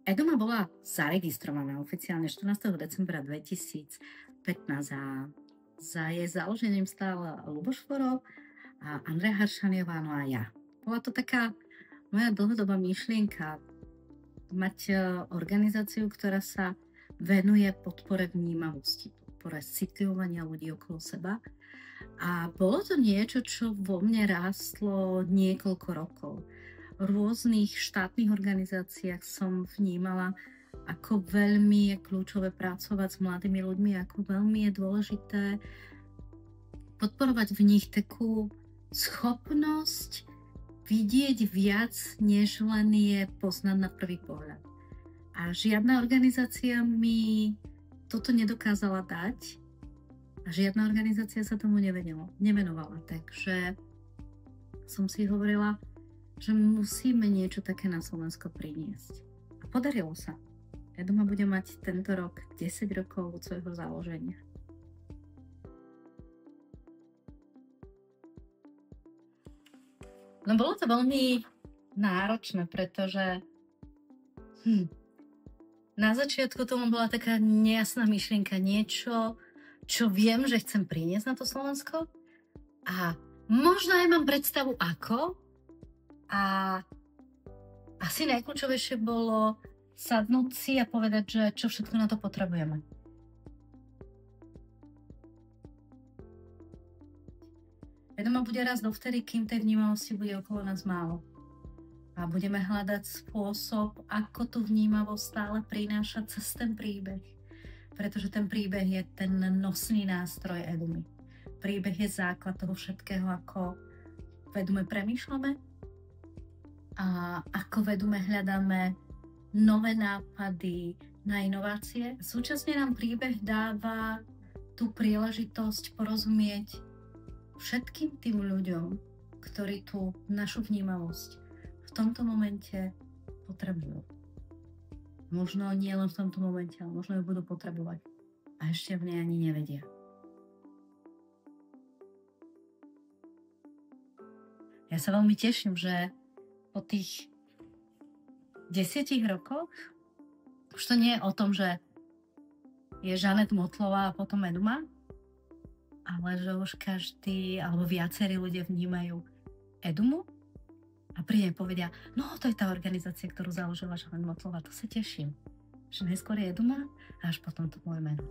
Edoma bola zaregistrovaná oficiálne 14. decembra 2015 a za jej založením stál Luboš Foro a Andrea Haršaniová, no a ja. Bola to taká moja dlhodobá myšlienka mať organizáciu, ktorá sa venuje podpore vnímavosti, podpore citlivania ľudí okolo seba. A bolo to niečo, čo vo mne rástlo niekoľko rokov. V rôznych štátnych organizáciách som vnímala, ako veľmi je kľúčové pracovať s mladými ľuďmi, ako veľmi je dôležité podporovať v nich takú schopnosť vidieť viac, než len je poznať na prvý pohľad. A žiadna organizácia mi toto nedokázala dať a žiadna organizácia sa tomu nevenovala. Takže som si hovorila, že musíme niečo také na Slovensko priniesť. A podarilo sa. Edoma bude mať tento rok 10 rokov od svojho založenia. No bolo to veľmi náročné, pretože na začiatku tomu bola taká nejasná myšlienka, niečo, čo viem, že chcem priniesť na to Slovensko a možno aj mám predstavu ako. A asi najkľúčovejšie bolo sadnúť si a povedať, že čo všetko na to potrebujeme. Edoma bude rásť dovtedy, kým tej vnímavosti bude okolo nás málo. A budeme hľadať spôsob, ako tú vnímavosť stále prinášať cez ten príbeh. Pretože ten príbeh je ten nosný nástroj Edumy. Príbeh je základ toho všetkého, ako v Edume premýšľame a ako vedome hľadáme nové nápady na inovácie. Súčasne nám príbeh dáva tú príležitosť porozumieť všetkým tým ľuďom, ktorí tú našu vnímavosť v tomto momente potrebujú. Možno nie len v tomto momente, ale možno ju budú potrebovať a ešte v nej ani nevedia. Ja sa veľmi teším, že po tých 10 rokoch už to nie je o tom, že je Žanet Motlová a potom Eduma, ale že už každý alebo viacerí ľudia vnímajú Edumu a príde povedia, no to je tá organizácia, ktorú založila Žanet Motlová, to sa teším. Že najskôr je Eduma a až potom to moje meno.